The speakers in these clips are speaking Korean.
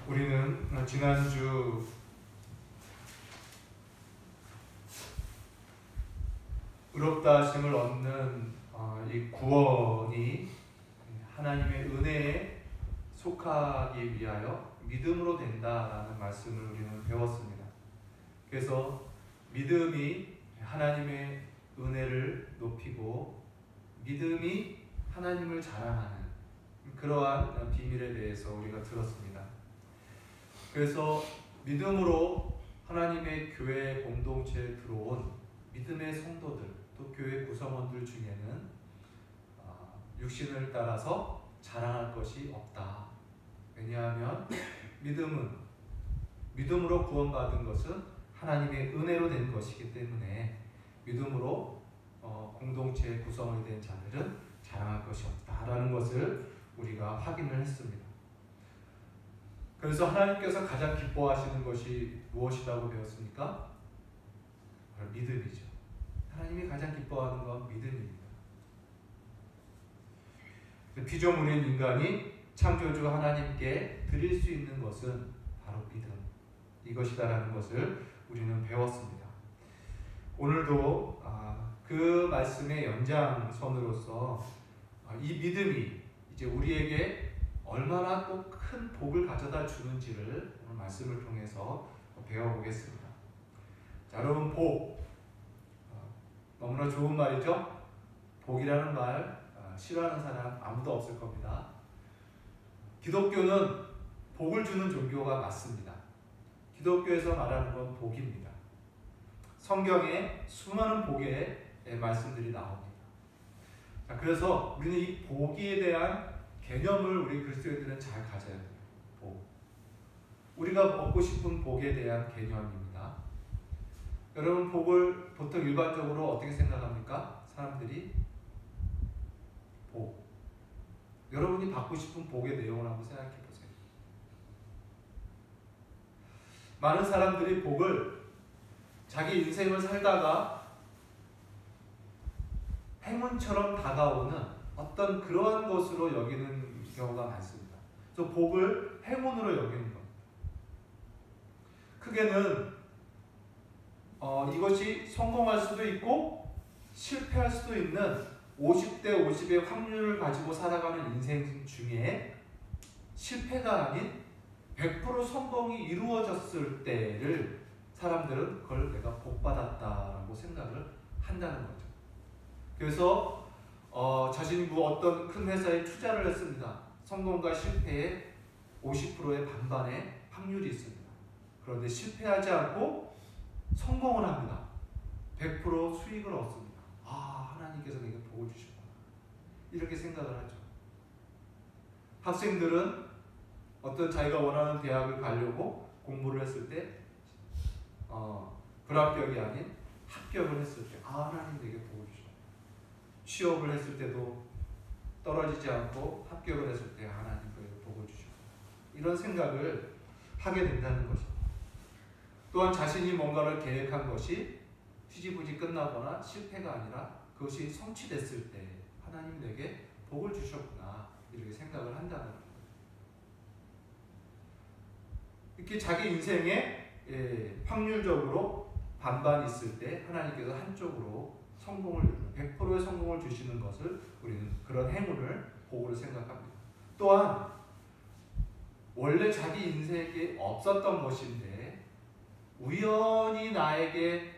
우리는 지난주 의롭다 하심을 얻는 이 구원이 하나님의 은혜에 속하기 위하여 믿음으로 된다라는 말씀을 우리는 배웠습니다. 그래서 믿음이 하나님의 은혜를 높이고 믿음이 하나님을 자랑하는 그러한 비밀에 대해서 우리가 들었습니다. 그래서 믿음으로 하나님의 교회 공동체에 들어온 믿음의 성도들 또 교회 구성원들 중에는 육신을 따라서 자랑할 것이 없다. 왜냐하면 믿음으로 구원받은 것은 하나님의 은혜로 된 것이기 때문에 믿음으로 공동체의 구성원이 된 자들은 자랑할 것이 없다라는 것을 우리가 확인을 했습니다. 그래서 하나님께서 가장 기뻐하시는 것이 무엇이라고 배웠습니까? 바로 믿음이죠. 하나님이 가장 기뻐하는 건 믿음입니다. 피조물인 인간이 창조주 하나님께 드릴 수 있는 것은 바로 믿음 이것이다라는 것을 우리는 배웠습니다. 오늘도 그 말씀의 연장선으로서 이 믿음이 이제 우리에게 얼마나 또 큰 복을 가져다 주는지를 오늘 말씀을 통해서 배워보겠습니다. 자, 여러분 복 너무나 좋은 말이죠. 복이라는 말 싫어하는 사람 아무도 없을 겁니다. 기독교는 복을 주는 종교가 맞습니다. 기독교에서 말하는 건 복입니다. 성경에 수많은 복의 말씀들이 나옵니다. 자, 그래서 우리는 이 복에 대한 개념을 우리 그리스도인들은 잘 가져야 돼요. 복. 우리가 얻고 싶은 복에 대한 개념입니다. 여러분 복을 보통 일반적으로 어떻게 생각합니까? 사람들이 복. 여러분이 받고 싶은 복의 내용을 한번 생각해 보세요. 많은 사람들이 복을 자기 인생을 살다가 행운처럼 다가오는 어떤 그러한 것으로 여기는 경우가 많습니다. 그래서 복을 행운으로 여기는 겁니다. 크게는 이것이 성공할 수도 있고 실패할 수도 있는 50대 50의 확률을 가지고 살아가는 인생 중에 실패가 아닌 100% 성공이 이루어졌을 때를 사람들은 그걸 내가 복받았다라고 생각을 한다는 거죠. 그래서 자신이 어떤 큰 회사에 투자를 했습니다. 성공과 실패의 50%의 반반의 확률이 있습니다. 그런데 실패하지 않고 성공을 합니다. 100% 수익을 얻습니다. 하나님께서 내게 복을 주셨구나. 이렇게 생각을 하죠. 학생들은 어떤 자기가 원하는 대학을 가려고 공부를 했을 때 불합격이 아닌 합격을 했을 때 하나님 내게 복을 주셨구나. 취업을 했을 때도 떨어지지 않고 합격을 했을 때 하나님께서 복을 주셨구나. 이런 생각을 하게 된다는 것입니다. 또한 자신이 뭔가를 계획한 것이 흐지부지 끝나거나 실패가 아니라 그것이 성취됐을 때 하나님 내게 복을 주셨구나 이렇게 생각을 한다는 거예요. 이렇게 자기 인생에 확률적으로 반반 있을 때 하나님께서 한쪽으로 성공을 이루는 100%의 성공을 주시는 것을 우리는 그런 행운을 복으로 생각합니다. 또한 원래 자기 인생에 없었던 것인데 우연히 나에게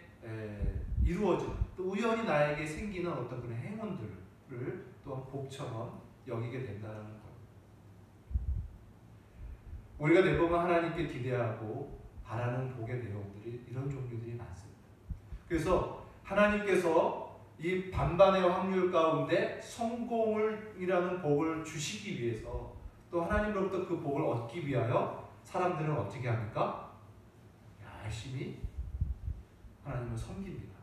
이루어지는 또 우연히 나에게 생기는 어떤 그런 행운들을 또한 복처럼 여기게 된다는 것. 우리가 대부분 하나님께 기대하고 바라는 복의 내용들이 이런 종류들이 많습니다. 그래서 하나님께서 이 반반의 확률 가운데 성공이라는 복을 주시기 위해서 또 하나님으로부터 그 복을 얻기 위하여 사람들은 어떻게 합니까? 열심히 하나님을 섬깁니다.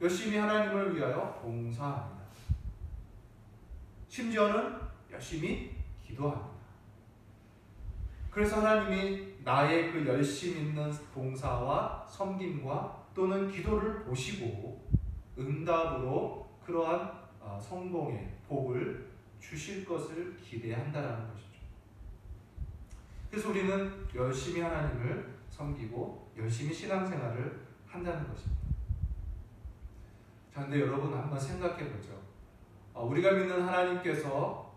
열심히 하나님을 위하여 봉사합니다. 심지어는 열심히 기도합니다. 그래서 하나님이 나의 그 열심 있는 봉사와 섬김과 또는 기도를 보시고 응답으로 그러한 성공의 복을 주실 것을 기대한다라는 것이죠. 그래서 우리는 열심히 하나님을 섬기고 열심히 신앙생활을 한다는 것입니다. 자, 근데 여러분 한번 생각해 보죠. 우리가 믿는 하나님께서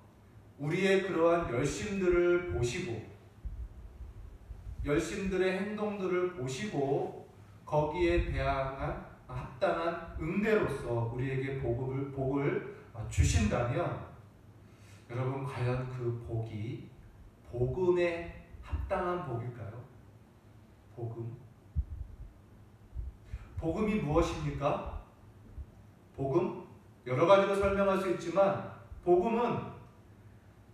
우리의 그러한 열심들을 보시고 열심들의 행동들을 보시고 거기에 대항한 합당한 응대로서 우리에게 복을 주신다면 여러분 과연 그 복이 복음에 합당한 복일까요? 복음이 무엇입니까? 복음? 여러 가지로 설명할 수 있지만 복음은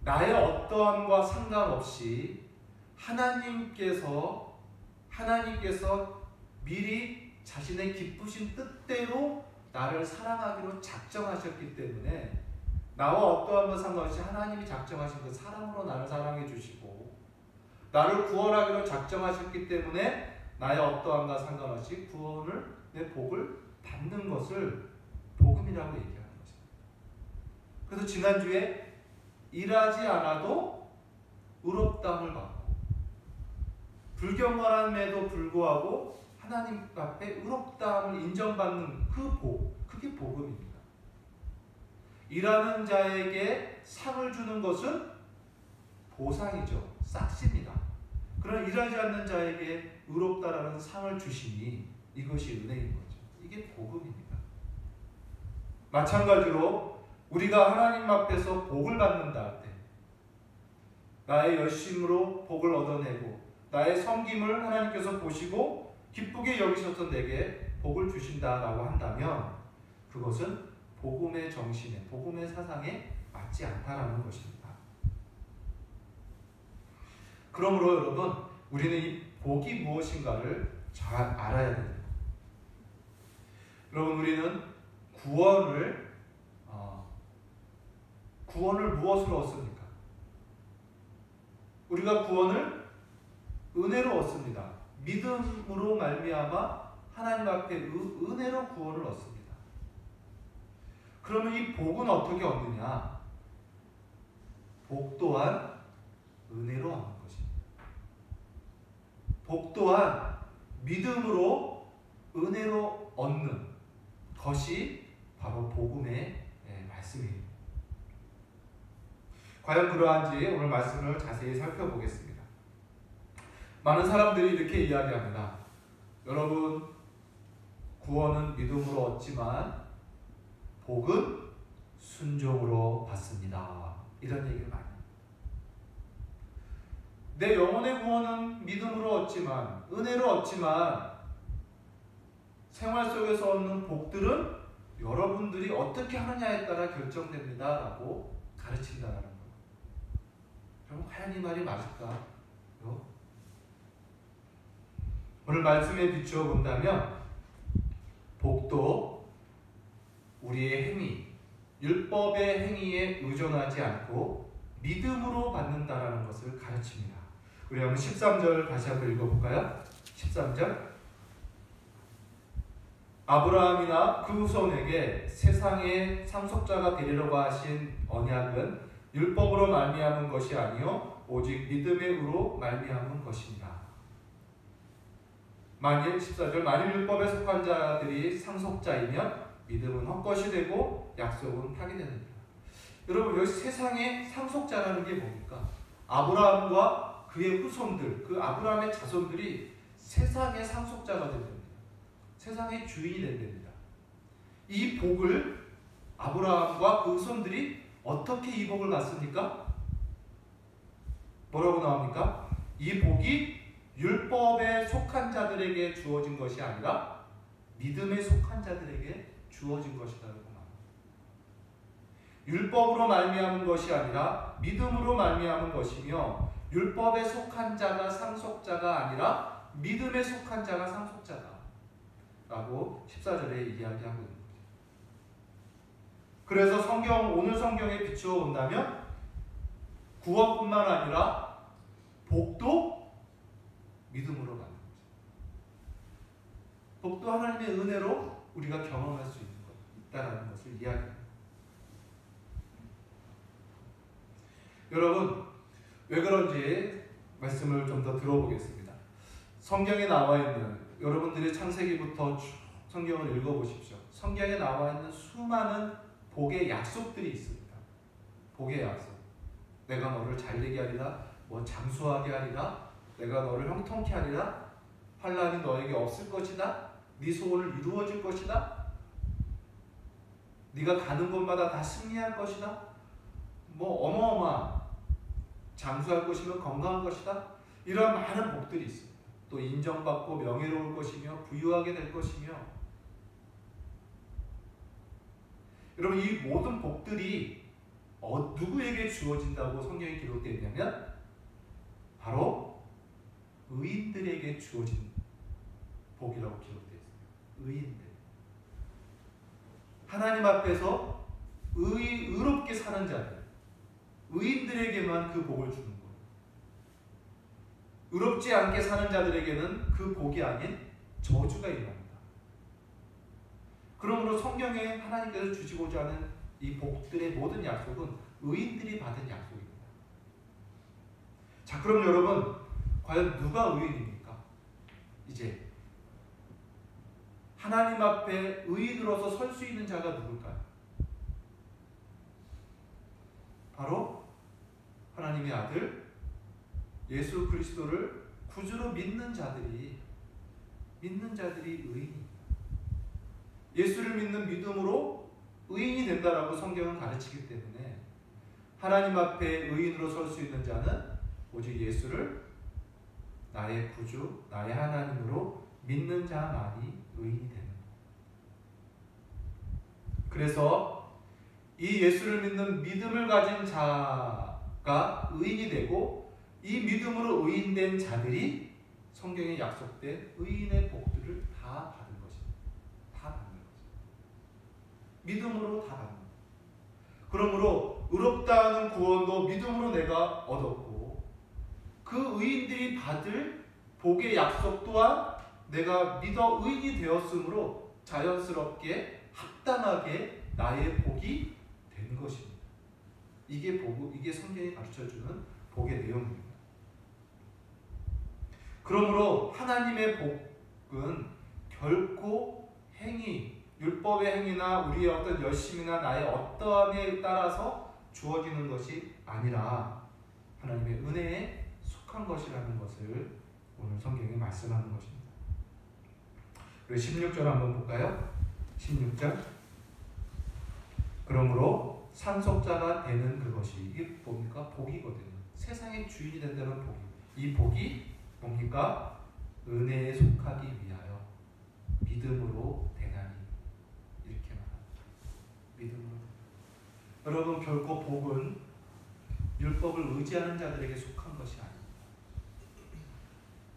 나의 어떠함과 상관없이 하나님께서 미리 자신의 기쁘신 뜻대로 나를 사랑하기로 작정하셨기 때문에 나와 어떠함과 상관없이 하나님이 작정하신 그 사랑으로 나를 사랑해 주시고 나를 구원하기로 작정하셨기 때문에 나의 어떠함과 상관없이 내 복을 받는 것을 복음이라고 얘기하는 것입니다. 그래서 지난주에 일하지 않아도 의롭다함을 받고 불경건함에도 불구하고 하나님 앞에 의롭다함을 인정받는 그 복, 그게 복음입니다. 일하는 자에게 상을 주는 것은 보상이죠. 싹시입니다. 그러나 일하지 않는 자에게 의롭다라는 상을 주시니 이것이 은혜인 거죠. 이게 복음입니다. 마찬가지로 우리가 하나님 앞에서 복을 받는다 할 때 나의 열심으로 복을 얻어내고 나의 섬김을 하나님께서 보시고 기쁘게 여기셔서 내게 복을 주신다라고 한다면 그것은 복음의 정신에, 복음의 사상에 맞지 않다라는 것입니다. 그러므로 여러분, 우리는 이 복이 무엇인가를 잘 알아야 됩니다. 여러분, 우리는 구원을 무엇으로 얻습니까? 우리가 구원을 은혜로 얻습니다. 믿음으로 말미암아 하나님 앞에 은혜로 구원을 얻습니다. 그러면 이 복은 어떻게 얻느냐? 복 또한 은혜로 얻는 것입니다. 복 또한 믿음으로 은혜로 얻는 것이 바로 복음의 말씀입니다. 과연 그러한지 오늘 말씀을 자세히 살펴보겠습니다. 많은 사람들이 이렇게 이야기합니다. 여러분, 구원은 믿음으로 얻지만 복은 순종으로 받습니다. 이런 얘기를 많이 합니다. 내 영혼의 구원은 믿음으로 얻지만, 은혜로 얻지만 생활 속에서 얻는 복들은 여러분들이 어떻게 하느냐에 따라 결정됩니다 라고 가르친다는 거예요. 여러분, 과연 이 말이 맞을까요? 오늘 말씀에 비추어 본다면 복도 우리의 행위, 율법의 행위에 의존하지 않고 믿음으로 받는다라는 것을 가르칩니다. 우리 한번 13절 다시 한번 읽어볼까요? 13절. 아브라함이나 그 후손에게 세상의 상속자가 되리라고 하신 언약은 율법으로 말미암은 것이 아니요 오직 믿음의 의로 말미암은 것입니다. 만일 14절 만일 율법에 속한 자들이 상속자이면 믿음은 헛것이 되고 약속은 파기됩니다. 여러분, 여기 세상의 상속자라는 게 뭡니까? 아브라함과 그의 후손들, 그 아브라함의 자손들이 세상의 상속자가 됩니다. 세상의 주인이 됩니다. 이 복을 아브라함과 그 후손들이 어떻게 이 복을 받습니까? 뭐라고 나옵니까? 이 복이 율법에 속한 자들에게 주어진 것이 아니라 믿음에 속한 자들에게 주어진 것이라고 말합니다. 율법으로 말미암은 것이 아니라 믿음으로 말미암은 것이며 율법에 속한 자가 상속자가 아니라 믿음에 속한 자가 상속자다 라고 14절에 이야기하고 있는 거죠. 그래서 오늘 성경에 비추어 본다면 구원뿐만 아니라 복도 믿음으로 받는 거죠. 복도 하나님의 은혜로 우리가 경험할 수 있는 것 있다라는 것을 이야기합니다. 여러분, 왜 그런지 말씀을 좀 더 들어보겠습니다. 성경에 나와 있는, 여러분들이 창세기부터 쭉 성경을 읽어보십시오. 성경에 나와 있는 수많은 복의 약속들이 있습니다. 복의 약속. 내가 너를 잘되게 하리라, 뭐 장수하게 하리라, 내가 너를 형통케 하리라, 환난이 너에게 없을 것이다, 네 소원을 이루어줄 것이다, 네가 가는 곳마다 다 승리할 것이다, 뭐 어마어마한, 장수할 것이며 건강한 것이다, 이런 많은 복들이 있습니다. 또 인정받고 명예로울 것이며 부유하게 될 것이며. 여러분, 이 모든 복들이 누구에게 주어진다고 성경에 기록되어 있냐면 바로 의인들에게 주어진 복이라고 기록되어 있습니다. 의인들. 하나님 앞에서 의롭게 사는 자들, 의인들에게만 그 복을 주는 거예요. 의롭지 않게 사는 자들에게는 그 복이 아닌 저주가 임합니다. 그러므로 성경에 하나님께서 주시고자 하는 이 복들의 모든 약속은 의인들이 받은 약속입니다. 자, 그럼 여러분, 과연 누가 의인입니까? 이제 하나님 앞에 의인으로서 설 수 있는 자가 누굴까요? 바로 하나님의 아들 예수 그리스도를 구주로 믿는 자들이 의인입니다. 예수를 믿는 믿음으로 의인이 된다라고 성경은 가르치기 때문에 하나님 앞에 의인으로 설 수 있는 자는 오직 예수를 나의 구주, 나의 하나님으로 믿는 자만이 의인이 되는 거예요. 그래서 이 예수를 믿는 믿음을 가진 자가 의인이 되고, 이 믿음으로 의인된 자들이 성경에 약속된 의인의 복들을 다 받은 것입니다. 다 받는 것입니다. 믿음으로 다 받는 것입니다. 그러므로 의롭다는 구원도 믿음으로 내가 얻었고, 그 의인들이 받을 복의 약속 또한 내가 믿어 의인이 되었으므로 자연스럽게 합당하게 나의 복이 된 것입니다. 이게 성경이 가르쳐주는 복의 내용입니다. 그러므로 하나님의 복은 결코 행위, 율법의 행위나 우리의 어떤 열심이나 나의 어떠함에 따라서 주어지는 것이 아니라 하나님의 은혜에 속한 것이라는 것을 오늘 성경이 말씀하는 것입니다. 그리고 16절 한번 볼까요? 16절. 그러므로 상속자가 되는 그것이, 이게 뭡니까? 복이거든요. 세상의 주인이 된다는 복이. 이 복이 뭡니까? 은혜에 속하기 위하여 믿음으로 되나니. 이렇게 말합니다. 믿음으로. 여러분, 결코 복은 율법을 의지하는 자들에게 속한 것이 아닙니다.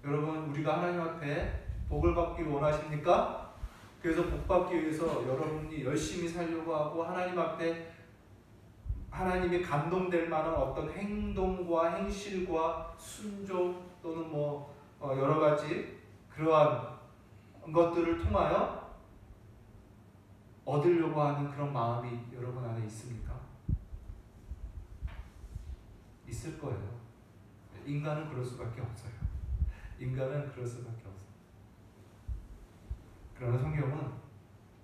여러분, 우리가 하나님 앞에 복을 받기 원하십니까? 그래서 복 받기 위해서 여러분이 열심히 살려고 하고 하나님 앞에 하나님이 감동될 만한 어떤 행동과 행실과 순종 또는 여러 가지 그러한 것들을 통하여 얻으려고 하는 그런 마음이 여러분 안에 있습니까? 있을 거예요. 인간은 그럴 수밖에 없어요. 인간은 그럴 수밖에 없어요. 그러나 성경은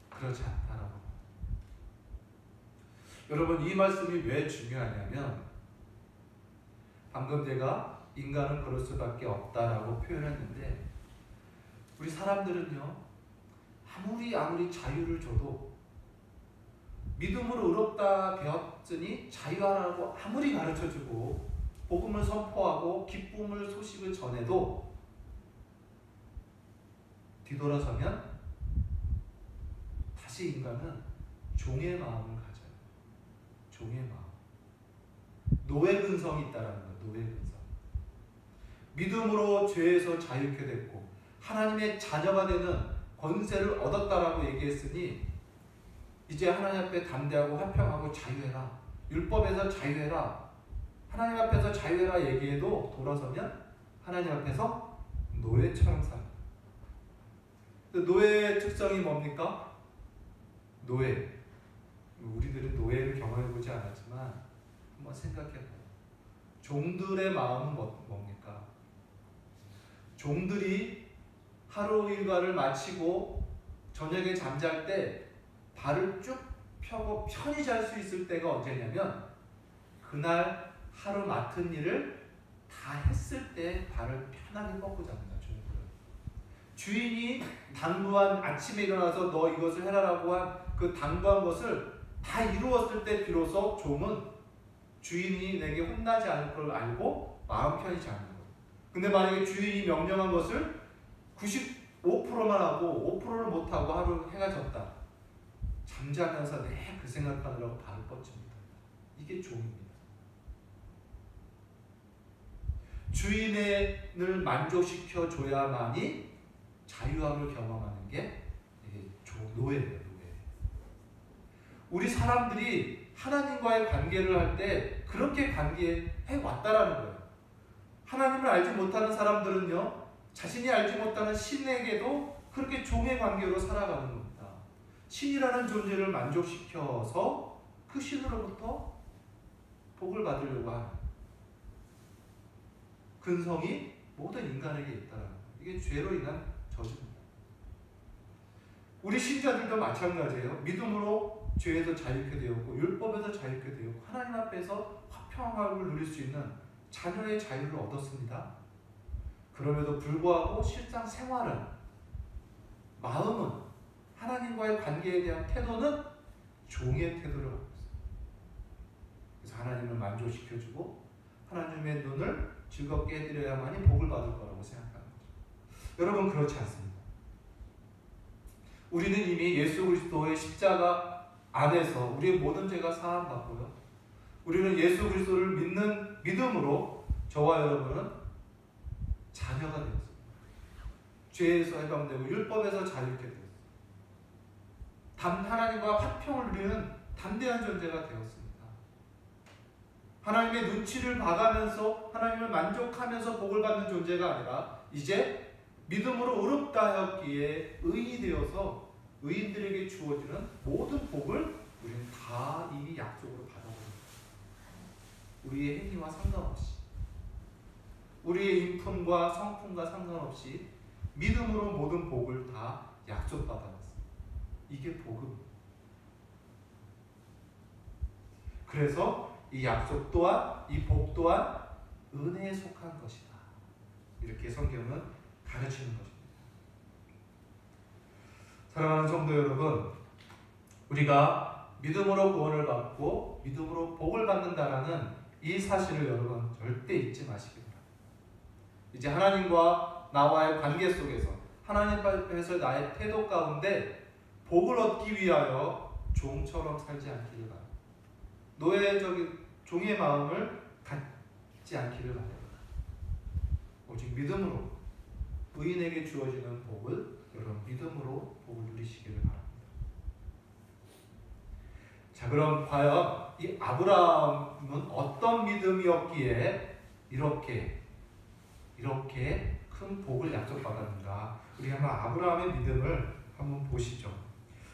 그렇지 않다라고. 여러분, 이 말씀이 왜 중요하냐면 방금 제가 인간은 그럴 수밖에 없다라고 표현했는데, 우리 사람들은요, 아무리 자유를 줘도 믿음으로 의롭다 되었으니 자유하라고 아무리 가르쳐주고 복음을 선포하고 기쁨을 소식을 전해도 뒤돌아서면 다시 인간은 종의 마음을 가져요. 종의 마음. 노예 근성이 있다라는 거예요. 노예 근성. 믿음으로 죄에서 자유케 됐고 하나님의 자녀가 되는 권세를 얻었다라고 얘기했으니 이제 하나님 앞에 담대하고 화평하고 자유해라. 율법에서 자유해라. 하나님 앞에서 자유해라 얘기해도 돌아서면 하나님 앞에서 노예처럼 살아요. 노예의 특성이 뭡니까? 노예. 우리들은 노예를 경험해보지 않았지만 한번 생각해봐요. 종들의 마음은 뭡니까? 종들이 하루 일과를 마치고 저녁에 잠잘 때 발을 쭉 펴고 편히 잘 수 있을 때가 언제냐면 그날 하루 맡은 일을 다 했을 때 발을 편하게 뻗고 잡니다. 주인이 당부한 아침에 일어나서 너 이것을 해라라고 한 그 당부한 것을 다 이루었을 때 비로소 종은 주인이 내게 혼나지 않을 걸 알고 마음 편히 자는 거예요. 근데 만약에 주인이 명령한 것을 95%만 하고 5%를 못하고 하루 해가 졌다. 잠자면서 그 생각하느라고 발을 뻗지 못한다. 이게 종입니다. 주인을 만족시켜 줘야만이 자유함을 경험하는 게 노예예요. 우리 사람들이 하나님과의 관계를 할 때 그렇게 관계해 왔다라는 거예요. 하나님을 알지 못하는 사람들은요, 자신이 알지 못하는 신에게도 그렇게 종의 관계로 살아가는 겁니다. 신이라는 존재를 만족시켜서 그 신으로부터 복을 받으려고 하는 근성이 모든 인간에게 있다는 거예요. 이게 죄로 인한 저주입니다. 우리 신자들도 마찬가지예요. 믿음으로 죄에서 자유케 되었고 율법에서 자유케 되었고 하나님 앞에서 화평함을 누릴 수 있는 자녀의 자유를 얻었습니다. 그럼에도 불구하고 실상 생활은, 마음은, 하나님과의 관계에 대한 태도는 종의 태도를 갖고 있습니다. 그래서 하나님을 만족시켜주고 하나님의 눈을 즐겁게 해드려야만이 복을 받을 거라고 생각하는 거죠. 여러분, 그렇지 않습니다. 우리는 이미 예수 그리스도의 십자가 안에서 우리의 모든 죄가 사함받고요. 우리는 예수 그리스도를 믿는 믿음으로 저와 여러분은 자녀가 되었습니다. 죄에서 해방되고 율법에서 자유케 되었습니다. 하나님과 화평을 누리는 담대한 존재가 되었습니다. 하나님의 눈치를 봐가면서 하나님을 만족하면서 복을 받는 존재가 아니라 이제 믿음으로 의롭다 하였기에 의인이 되어서 의인들에게 주어지는 모든 복을 우리는 다 이미 약속으로 받아버립니다. 우리의 행위와 상관없이, 우리의 인품과 성품과 상관없이 믿음으로 모든 복을 다 약속받아놨습니다. 이게 복음입니다. 그래서 이 약속 또한, 이 복 또한 은혜에 속한 것이다. 이렇게 성경은 가르치는 것입니다. 사랑하는 성도 여러분, 우리가 믿음으로 구원을 받고 믿음으로 복을 받는다라는 이 사실을 여러분 절대 잊지 마시기 바랍니다. 이제 하나님과 나와의 관계 속에서 하나님 앞에서 나의 태도 가운데 복을 얻기 위하여 종처럼 살지 않기를 바랍니다. 노예적인 종의 마음을 갖지 않기를 바랍니다. 오직 믿음으로 의인에게 주어지는 복을 여러분 믿음으로 복을 누리시기를 바랍니다. 자, 그럼 과연 이 아브라함은 어떤 믿음이었기에 이렇게 큰 복을 약속받았는가? 우리 한번 아브라함의 믿음을 한번 보시죠.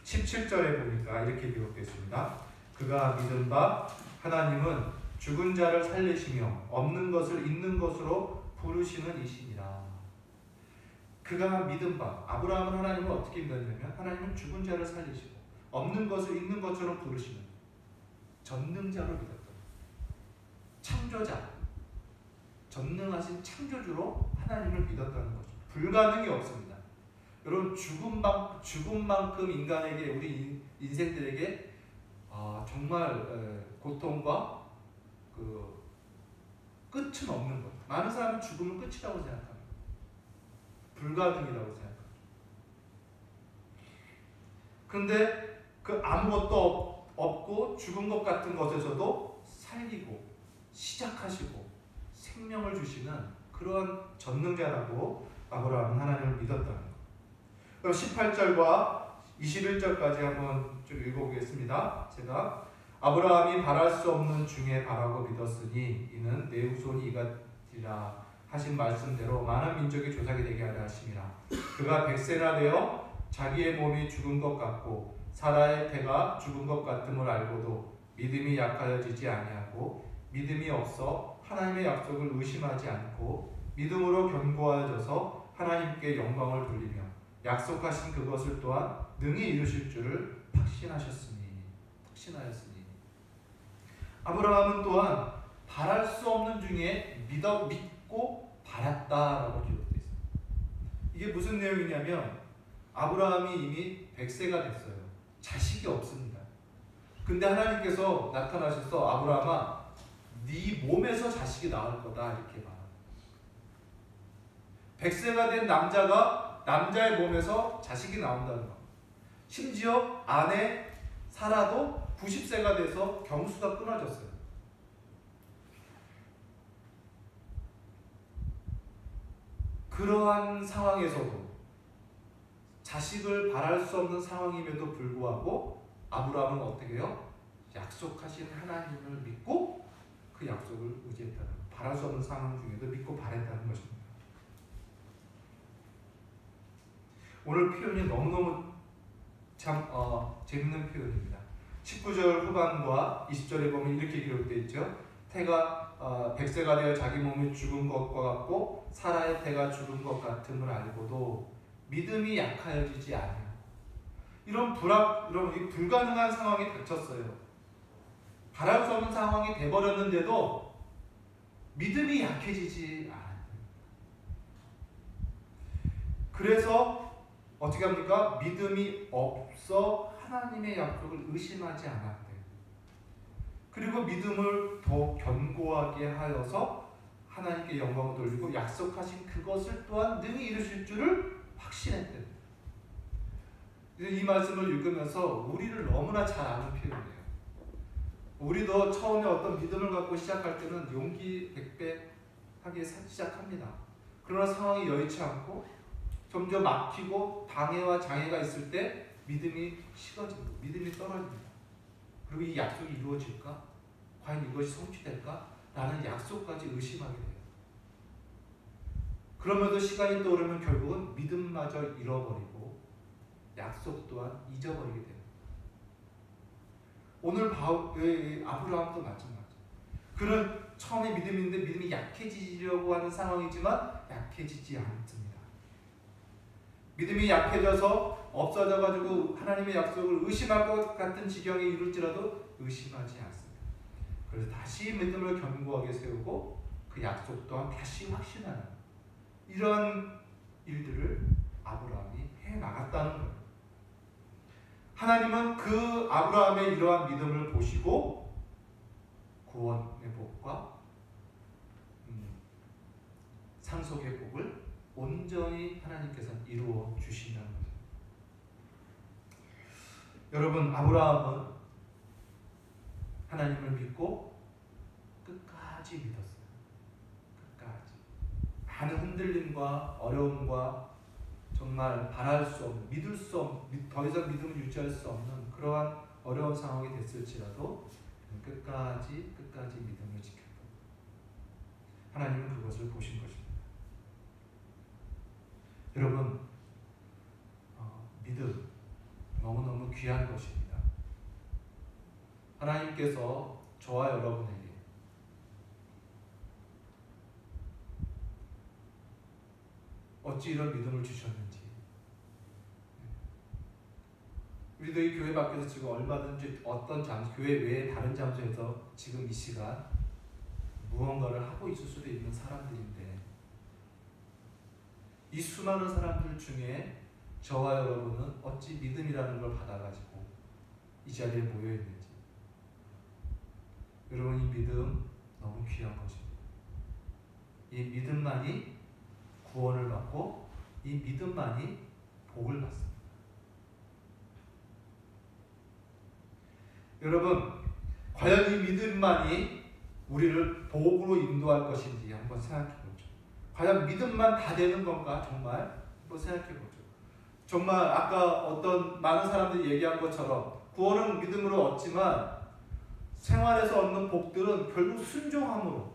17절에 보니까 이렇게 기록됐습니다. 그가 믿은 바 하나님은 죽은 자를 살리시며 없는 것을 있는 것으로 부르시는 이시니라. 그가 믿은 바, 아브라함은 하나님을 어떻게 믿었냐면 하나님은 죽은 자를 살리시고 없는 것을 있는 것처럼 부르시는 전능자로 믿었던, 창조자, 전능하신 창조주로 하나님을 믿었다는 거죠. 불가능이 없습니다. 여러분, 죽음만큼 인간에게, 우리 인생들에게 정말 고통과 그 끝은 없는 것. 많은 사람은 죽음은 끝이라고 생각합니다. 불가능이라고 생각합니다. 그런데 그 아무것도 없고 죽은 것 같은 것에서도 살리고 시작하시고 생명을 주시는 그런 전능자라고 아브라함은 하나님을 믿었다는 것. 그럼 18절과 21절까지 한번 좀 읽어보겠습니다. 제가 아브라함이 바랄 수 없는 중에 바라고 믿었으니 이는 내 후손이 이같으리라 하신 말씀대로 많은 민족의 조상이 되게 하려 하심이라. 그가 100세나 되어 자기의 몸이 죽은 것 같고 사라의 태가 죽은 것 같음을 알고도 믿음이 약하여지지 아니하고 믿음이 없어 하나님의 약속을 의심하지 않고 믿음으로 견고하여져서 하나님께 영광을 돌리며 약속하신 그것을 또한 능히 이루실 줄을 확신하였으니. 아브라함은 또한 바랄 수 없는 중에 믿고 바랐다라고 기록되어 있습니다. 이게 무슨 내용이냐면 아브라함이 이미 100세가 됐어요. 자식이 없습니다. 근데 하나님께서 나타나셔서 아브라함아, 네 몸에서 자식이 나올 거다 이렇게 말합니다. 100세가 된 남자가 남자의 몸에서 자식이 나온다는 것. 심지어 아내 사라도 90세가 돼서 경수가 끊어졌어요. 그러한 상황에서도 자식을 바랄 수 없는 상황임에도 불구하고 아브라함은 어떻게 해요? 약속하신 하나님을 믿고 그 약속을 의지했다는, 바랄 수 없는 상황 중에도 믿고 바랬다는 것입니다. 오늘 표현이 너무너무 참 재밌는 표현입니다. 19절 후반과 20절에 보면 이렇게 기록되어 있죠. 태가 100세가 되어 자기 몸이 죽은 것과 같고 사라의 태가 죽은 것 같음을 알고도 믿음이 약하여지지 않아요. 이런 불가능한 상황이 닥쳤어요. 바랄 수 없는 상황이 돼버렸는데도 믿음이 약해지지 않아요. 그래서 어떻게 합니까? 믿음이 없어 하나님의 약속을 의심하지 않았대요. 그리고 믿음을 더 견고하게 하여서 하나님께 영광을 돌리고 약속하신 그것을 또한 능히 이루실 줄을 확신했대요. 이 말씀을 읽으면서 우리를 너무나 잘 아는 표현이에요. 우리도 처음에 어떤 믿음을 갖고 시작할 때는 용기 100배 하기 시작합니다. 그러나 상황이 여의치 않고 점점 막히고 방해와 장애가 있을 때 믿음이 식어집니다. 믿음이 떨어집니다. 그리고 이 약속이 이루어질까? 과연 이것이 성취될까? 라는 약속까지 의심하게 돼요. 그러면서 시간이 떠오르면 결국은 믿음마저 잃어버리고 약속 또한 잊어버리게 돼요. 오늘 아브라함도 마찬가지예요. 그는 처음에 믿음이 있는데 믿음이 약해지려고 하는 상황이지만 약해지지 않습니다. 믿음이 약해져서 없어져가지고 하나님의 약속을 의심할 것 같은 지경에 이룰지라도 의심하지 않습니다. 그래서 다시 믿음을 견고하게 세우고 그 약속 또한 다시 확신하는 이러한 일들을 아브라함이 해나갔다는 거예요. 하나님은 그 아브라함의 이러한 믿음을 보시고 구원의 복과 상속의 복을 온전히 하나님께서 이루어 주신다는 거죠. 여러분, 아브라함은 하나님을 믿고 끝까지 믿었어요. 끝까지. 많은 흔들림과 어려움과 정말 바랄 수 없는, 믿을 수 없는, 더 이상 믿음을 유지할 수 없는 그러한 어려운 상황이 됐을지라도 끝까지 믿음을 지켰다. 하나님은 그것을 보신 것입니다. 여러분, 믿음 너무너무 귀한 것입니다. 하나님께서 저와 여러분에게 어찌 이런 믿음을 주셨는지, 우리도 이 교회 밖에서 지금 얼마든지 어떤 교회 외에 다른 장소에서 지금 이 시간 무언가를 하고 있을 수도 있는 사람들인데, 이 수많은 사람들 중에 저와 여러분은 어찌 믿음이라는 걸 받아가지고 이 자리에 모여있는지. 여러분, 이 믿음 너무 귀한 것입니다. 이 믿음만이 구원을 받고 이 믿음만이 복을 받습니다. 여러분, 과연 이 믿음만이 우리를 복으로 인도할 것인지 한번 생각해보죠. 과연 믿음만 다 되는 건가? 정말 한번 생각해보죠. 정말 아까 어떤 많은 사람들이 얘기한 것처럼 구원은 믿음으로 얻지만 생활에서 얻는 복들은 결국 순종함으로,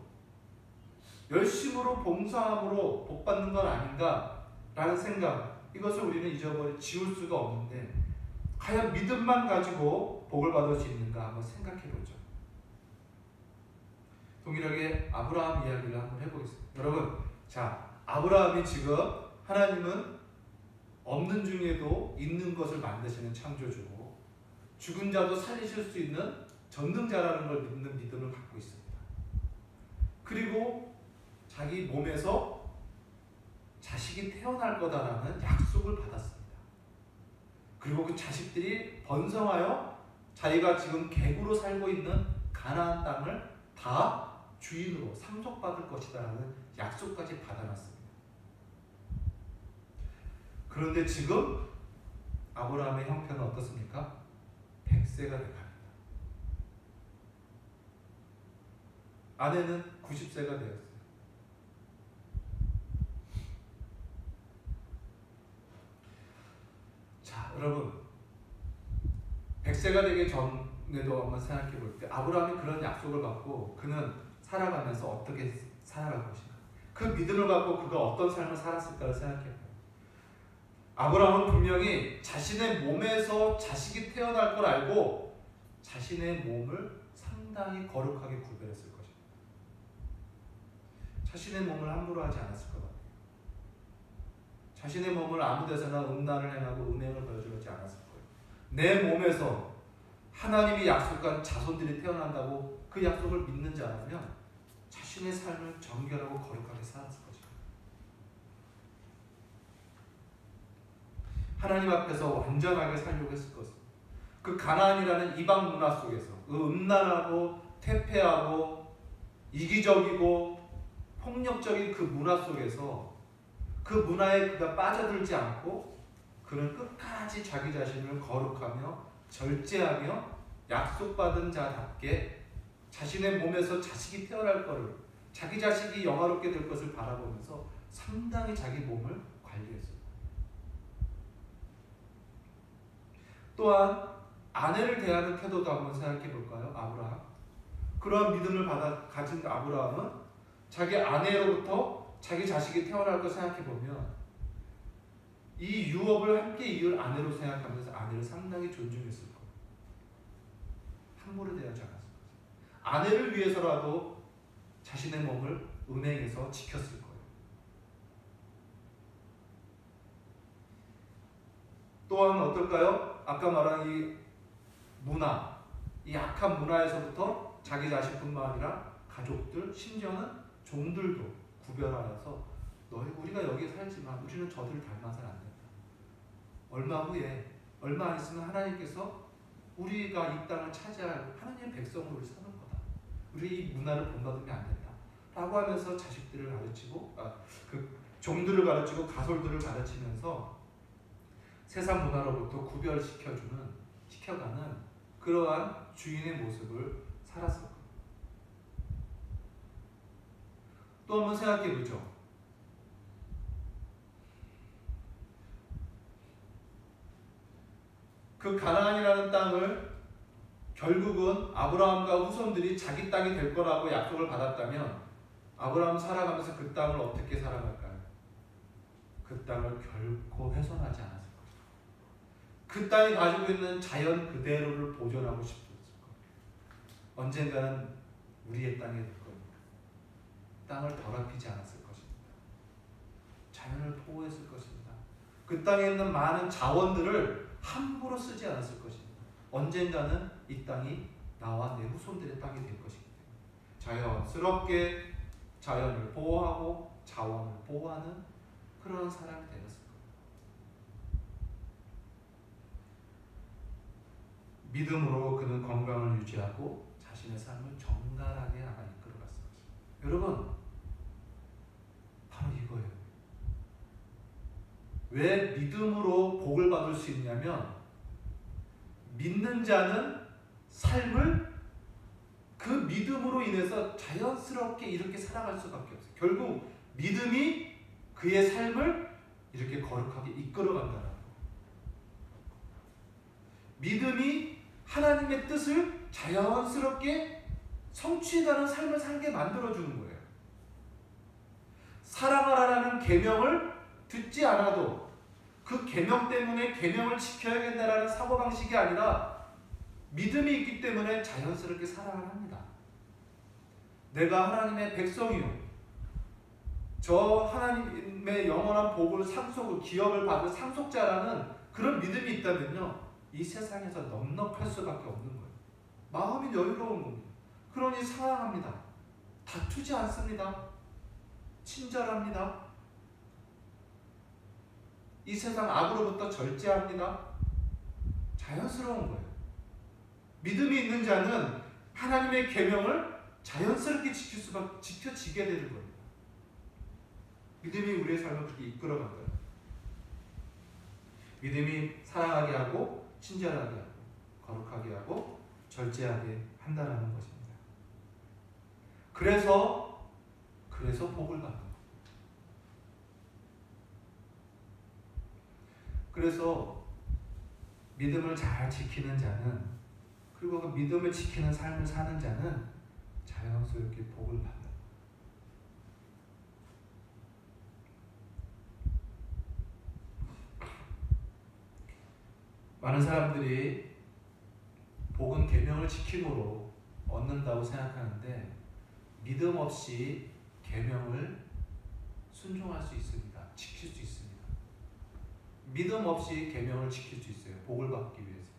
열심으로 봉사함으로 복받는 건 아닌가라는 생각, 이것을 우리는 지울 수가 없는데 과연 믿음만 가지고 복을 받을 수 있는가 한번 생각해보죠. 동일하게 아브라함 이야기를 한번 해보겠습니다. 여러분, 자, 아브라함이 지금 하나님은 없는 중에도 있는 것을 만드시는 창조주고 죽은 자도 살리실 수 있는 전능자라는 걸 믿는 믿음을 갖고 있습니다. 그리고 자기 몸에서 자식이 태어날 거다라는 약속을 받았습니다. 그리고 그 자식들이 번성하여 자기가 지금 객으로 살고 있는 가나안 땅을 다 주인으로 상속받을 것이다라는 약속까지 받아놨습니다. 그런데 지금 아브라함의 형편은 어떻습니까? 100세가 돼갑니다. 아내는 90세가 되었어요. 자, 여러분 100세가 되기 전에도 한번 생각해 볼 때 아브라함이 그런 약속을 받고 그는 살아가면서 어떻게 살아갈 것인가, 그 믿음을 갖고 그가 어떤 삶을 살았을까를 생각해 봐요. 아브라함은 분명히 자신의 몸에서 자식이 태어날 걸 알고 자신의 몸을 상당히 거룩하게 구별했을 것입니다. 자신의 몸을 함부로 하지 않았을 것 같아요. 자신의 몸을 아무 데서나 음란을 행하고 음행을 보여주지 않았을 거예요. 내 몸에서 하나님이 약속한 자손들이 태어난다고 그 약속을 믿는 자라면 자신의 삶을 정결하고 거룩하게 살았을 것입니다. 하나님 앞에서 완전하게 살려고 했을 것입니다. 그 가나안이라는 이방 문화 속에서 그 음란하고 퇴폐하고 이기적이고 폭력적인 그 문화 속에서 그 문화에 그가 빠져들지 않고 그는 끝까지 자기 자신을 거룩하며 절제하며 약속받은 자답게 자신의 몸에서 자식이 태어날 것을, 자기 자식이 영화롭게 될 것을 바라보면서 상당히 자기 몸을 관리했습니다. 또한 아내를 대하는 태도도 한번 생각해 볼까요? 아브라함. 그러한 믿음을 가진 아브라함은 자기 아내로부터 자기 자식이 태어날 것 생각해 보면 이 유업을 함께 이을 아내로 생각하면서 아내를 상당히 존중했을 거예요. 함부로 대하지 않았을 거예요. 아내를 위해서라도 자신의 몸을 음행에서 지켰을 거예요. 또한 어떨까요? 아까 말한 이 문화, 이 악한 문화에서부터 자기 자식뿐만 아니라 가족들, 심지어는 종들도 구별하여서 우리가 여기 살지만 우리는 저들을 닮아서는 안 된다. 얼마 후에, 얼마 안 있으면 하나님께서 우리가 이 땅을 차지할 하나님의 백성으로 우리 사는 거다. 우리 이 문화를 본받으면 안 된다. 라고 하면서 자식들을 가르치고, 그 종들을 가르치고 가솔들을 가르치면서 세상 문화로부터 시켜가는 그러한 주인의 모습을 살았을 겁니다. 또 한번 생각해 보죠. 그 가나안이라는 땅을 결국은 아브라함과 후손들이 자기 땅이 될 거라고 약속을 받았다면 아브라함 살아가면서 그 땅을 어떻게 살아갈까요? 그 땅을 결코 훼손하지 않았을 것입니다. 그 땅이 가지고 있는 자연 그대로를 보존하고 싶었을 겁니다. 언젠가는 우리의 땅이 될 겁니다. 땅을 더럽히지 않았을 것입니다. 자연을 보호했을 것입니다. 그 땅에 있는 많은 자원들을 함부로 쓰지 않았을 것입니다. 언젠가는 이 땅이 나와 내 후손들의 땅이 될 것이기 때문에 자연스럽게 자연을 보호하고 자원을 보호하는 그런 사람이 되었을 겁니다. 믿음으로 그는 건강을 유지하고 자신의 삶을 정갈하게 이끌어갔을 것입니다. 여러분, 바로 이거예요. 왜 믿음으로 복을 받을 수 있냐면 믿는 자는 삶을 그 믿음으로 인해서 자연스럽게 이렇게 살아갈 수밖에 없어요. 결국 믿음이 그의 삶을 이렇게 거룩하게 이끌어간다는 거예요. 믿음이 하나님의 뜻을 자연스럽게 성취해가는 삶을 살게 만들어주는 거예요. 사랑하라는 계명을 듣지 않아도 그 계명 때문에 계명을 지켜야겠다라는 사고방식이 아니라 믿음이 있기 때문에 자연스럽게 사랑을 합니다. 내가 하나님의 백성이요, 저 하나님의 영원한 복을 기업을 받을 상속자라는 그런 믿음이 있다면요, 이 세상에서 넉넉할 수밖에 없는 거예요. 마음이 여유로운 겁니다. 그러니 사랑합니다. 다투지 않습니다. 친절합니다. 이 세상 악으로부터 절제합니다. 자연스러운 거예요. 믿음이 있는 자는 하나님의 계명을 자연스럽게 지켜지게 되는 거예요. 믿음이 우리의 삶을 그렇게 이끌어간 거예요. 믿음이 사랑하게 하고 친절하게 하고 거룩하게 하고 절제하게 한다는 것입니다. 그래서 복을 받는 거예요. 그래서 믿음을 잘 지키는 자는, 그리고 그 믿음을 지키는 삶을 사는 자는 자연스럽게 복을 받는 거예요. 많은 사람들이 복은 계명을 지킴으로 얻는다고 생각하는데, 믿음 없이 계명을 순종할 수 있습니다. 지킬 수 있습니다. 믿음 없이 계명을 지킬 수 있어요. 복을 받기 위해서,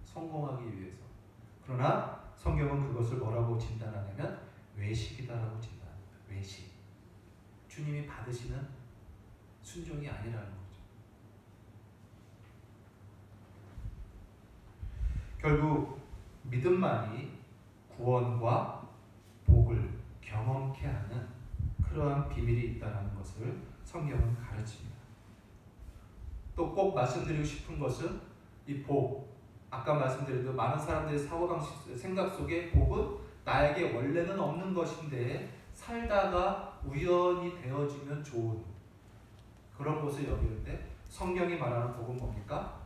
성공하기 위해서. 그러나 성경은 그것을 뭐라고 진단하냐면 외식이다라고 진단합니다. 외식. 주님이 받으시는 순종이 아니라는 거죠. 결국 믿음만이 구원과 복을 경험케 하는 그러한 비밀이 있다는 것을 성경은 가르칩니다. 또 꼭 말씀드리고 싶은 것은 이 복, 아까 말씀드린 많은 사람들의 사고방식, 생각 속에 복은 나에게 원래는 없는 것인데 살다가 우연히 되어지면 좋은 그런 것을 여기는데, 성경이 말하는 복은 뭡니까?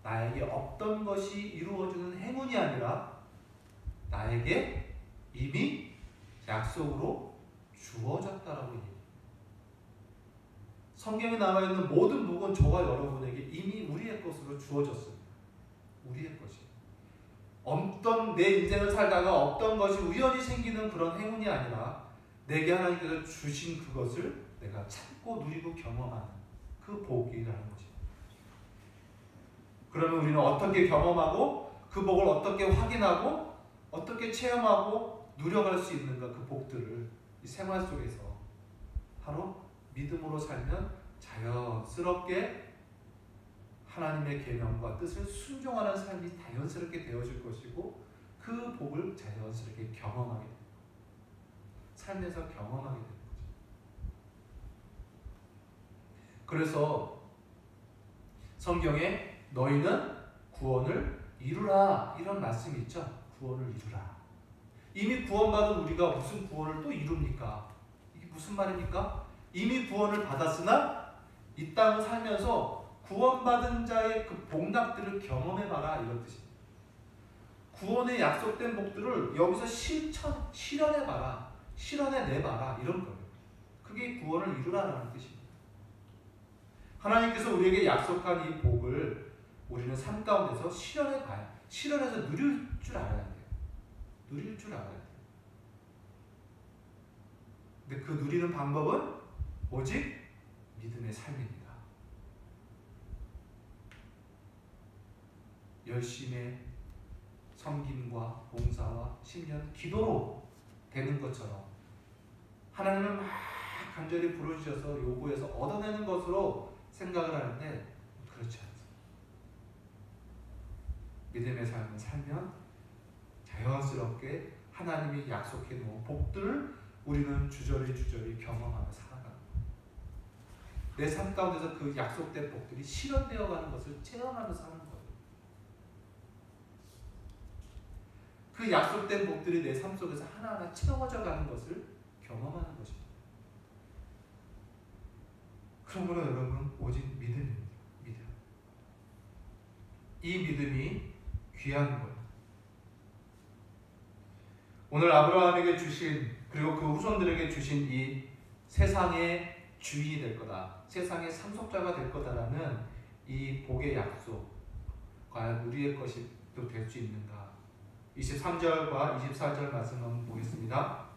나에게 없던 것이 이루어지는 행운이 아니라 나에게 이미 약속으로 주어졌다라고 얘기해요. 성경에 나와 있는 모든 복은 저와 여러분에게 이미 우리의 것으로 주어졌습니다. 우리의 것이. 없던 내 인생을 살다가 없던 것이 우연히 생기는 그런 행운이 아니라 내게 하나님께서 주신 그것을 내가 찾고 누리고 경험하는 그 복이라는 것입니다. 그러면 우리는 어떻게 경험하고 그 복을 어떻게 확인하고 어떻게 체험하고 누려갈 수 있는가, 그 복들을 이 생활 속에서 바로 믿음으로 살면 자연스럽게 하나님의 계명과 뜻을 순종하는 삶이 자연스럽게 되어질 것이고, 그 복을 자연스럽게 경험하게 됩니다. 삶에서 경험하게 되는 거죠. 그래서 성경에 너희는 구원을 이루라 이런 말씀이 있죠. 구원을 이루라. 이미 구원받은 우리가 무슨 구원을 또 이룹니까? 이게 무슨 말입니까? 이미 구원을 받았으나 이 땅을 살면서 구원받은 자의 그 복락들을 경험해봐라 이런 뜻입니다. 구원의 약속된 복들을 여기서 실현해봐라, 실현해내봐라 이런 거예요. 그게 구원을 이루라라는 뜻입니다. 하나님께서 우리에게 약속한 이 복을 우리는 삶 가운데서 실현해서 누릴 줄 알아야 돼요. 누릴 줄 알아야 돼요. 근데 그 누리는 방법은 오직 믿음의 삶입니다. 열심의 섬김과 봉사와 심년 기도로 되는 것처럼 하나님을 막 간절히 부르셔서 요구해서 얻어내는 것으로 생각을 하는데 그렇지 않습니다. 믿음의 삶을 살면 자연스럽게 하나님이 약속해 놓은 복들을 우리는 주저리 경험하며 살아가는 거예요. 내 삶 가운데서 그 약속된 복들이 실현되어 가는 것을 체험하면서 사는 거예요. 그 약속된 복들이 내 삶 속에서 하나하나 채워져 가는 것을 경험하는 것입니다. 그러므로 여러분, 오직 믿음입니다. 믿음. 이 믿음이 귀한 거예요. 오늘 아브라함에게 주신, 그리고 그 후손들에게 주신 이 세상의 주인이 될 거다, 세상의 상속자가 될 거다라는 이 복의 약속, 과연 우리의 것이 또 될 수 있는가? 23절과 24절 말씀 한번 보겠습니다.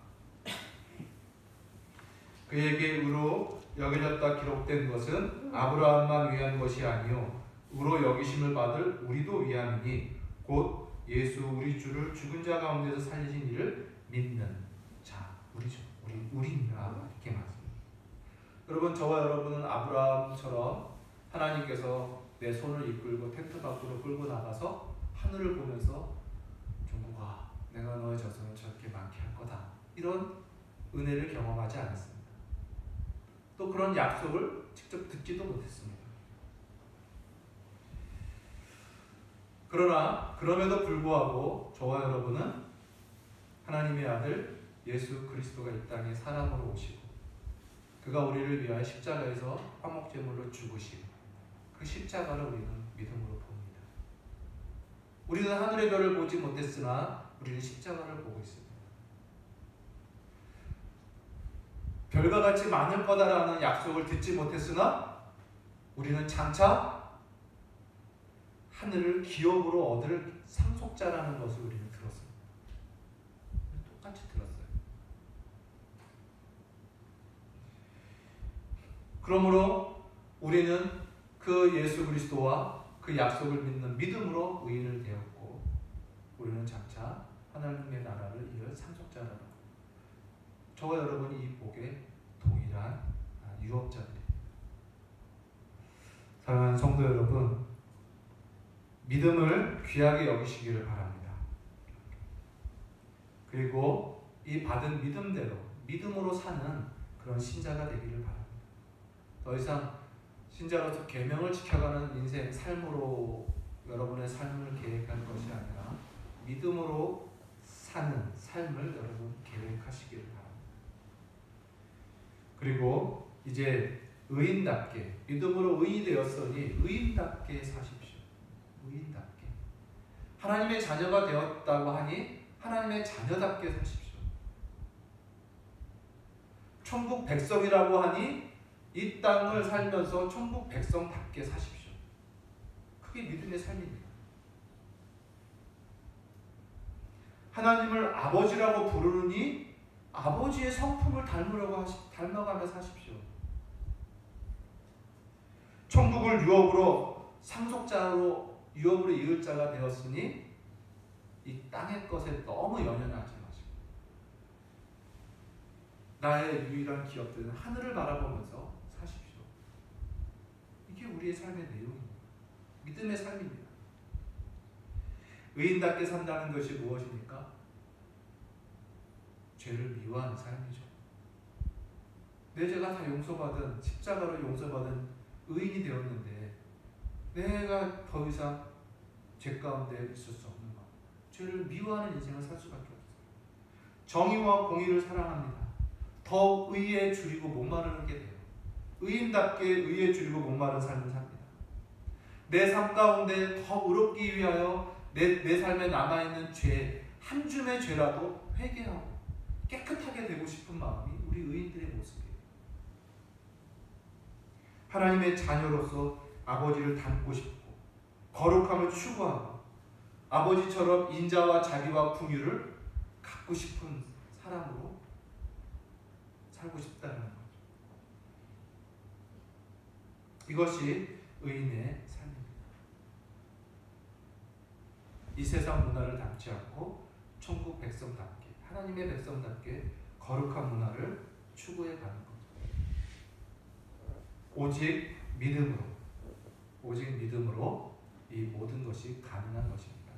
그에게 의로 여겨졌다 기록된 것은 아브라함만 위한 것이 아니요 의로 여기심을 받을 우리도 위함이니 곧 예수 우리 주를 죽은 자 가운데서 살리신 이를 믿는 자 우리죠. 우리인가 이렇게 말씀합니다. 여러분 저와 여러분은 아브라함처럼 하나님께서 내 손을 이끌고 텐트 밖으로 끌고 나가서 하늘을 보면서 종국아 내가 너의 자손을 저렇게 많게 할 거다 이런 은혜를 경험하지 않았습니다. 또 그런 약속을 직접 듣지도 못했습니다. 그러나 그럼에도 불구하고 저와 여러분은 하나님의 아들 예수 그리스도가 이 땅에 사람으로 오시고 그가 우리를 위하여 십자가에서 화목제물로 죽으시고 그 십자가를 우리는 믿음으로 봅니다. 우리는 하늘의 별을 보지 못했으나 우리는 십자가를 보고 있습니다. 별과 같이 많을 거다라는 약속을 듣지 못했으나 우리는 장차 하늘을 기업으로 얻을 상속자라는 것을 우리는 들었습니다. 똑같이 들었어요. 그러므로 우리는 그 예수 그리스도와 그 약속을 믿는 믿음으로 의인을 되었고 우리는 장차 하나님의 나라를 이룰 상속자라는 것. 저와 여러분이 이 복의 동일한 유업자들입니다. 사랑하는 성도 여러분, 믿음을 귀하게 여기시기를 바랍니다. 그리고 이 받은 믿음대로 믿음으로 사는 그런 신자가 되기를 바랍니다. 더 이상 신자로서 계명을 지켜가는 인생 삶으로 여러분의 삶을 계획할 것이 아니라 믿음으로 사는 삶을 여러분 계획하시기를 바랍니다. 그리고 이제 의인답게 믿음으로 의인이 되었으니 의인답게 사십시오. 의인답게 하나님의 자녀가 되었다고 하니 하나님의 자녀답게 사십시오. 천국 백성이라고 하니 이 땅을 살면서 천국 백성답게 사십시오. 그게 믿음의 삶입니다. 하나님을 아버지라고 부르니 아버지의 성품을 닮아가며 사십시오. 천국을 유업으로 상속자로 유업으로 이을 자가 되었으니 이 땅의 것에 너무 연연하지 마시고 나의 유일한 기업들은 하늘을 바라보면서 사십시오. 이게 우리의 삶의 내용입니다. 믿음의 삶입니다. 의인답게 산다는 것이 무엇입니까? 죄를 미워하는 삶이죠. 내 죄가 다 용서받은 십자가로 용서받은 의인이 되었는데 내가 더 이상 죄 가운데 있을 수 없는 것. 죄를 미워하는 인생을 살 수밖에 없어요. 정의와 공의를 사랑합니다. 더 의에 줄이고 목마르게 돼요. 의인답게 의에 줄이고 목마른 삶을 삽니다. 내 삶 가운데 더 의롭기 위하여 내 삶에 남아있는 죄, 한 줌의 죄라도 회개하고 깨끗하게 되고 싶은 마음이 우리 의인들의 모습이에요. 하나님의 자녀로서 아버지를 닮고 싶고 거룩함을 추구하고 아버지처럼 인자와 자비와 긍휼을 갖고 싶은 사람으로 살고 싶다는 거죠. 이것이 의인의 삶입니다. 이 세상 문화를 닮지 않고 천국 백성답게 하나님의 백성답게 거룩한 문화를 추구해 가는 것. 오직 믿음으로 이 모든 것이 가능한 것입니다.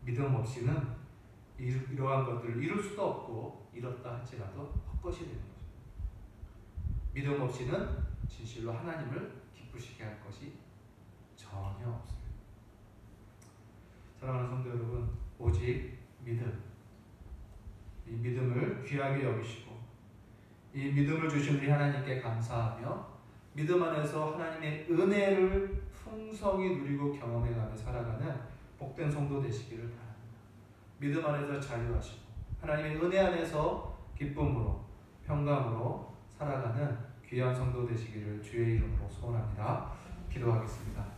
믿음 없이는 이러한 것들을 이룰 수도 없고 이뤘다 할지라도 헛것이 되는 거죠. 믿음 없이는 진실로 하나님을 기쁘시게 할 것이 전혀 없어요. 사랑하는 성도 여러분, 오직 믿음, 이 믿음을 귀하게 여기시고 이 믿음을 주신 우리 하나님께 감사하며 믿음 안에서 하나님의 은혜를 풍성히 누리고 경험해가며 살아가는 복된 성도 되시기를 바랍니다. 믿음 안에서 자유하시고 하나님의 은혜 안에서 기쁨으로 평강으로 살아가는 귀한 성도 되시기를 주의 이름으로 소원합니다. 기도하겠습니다.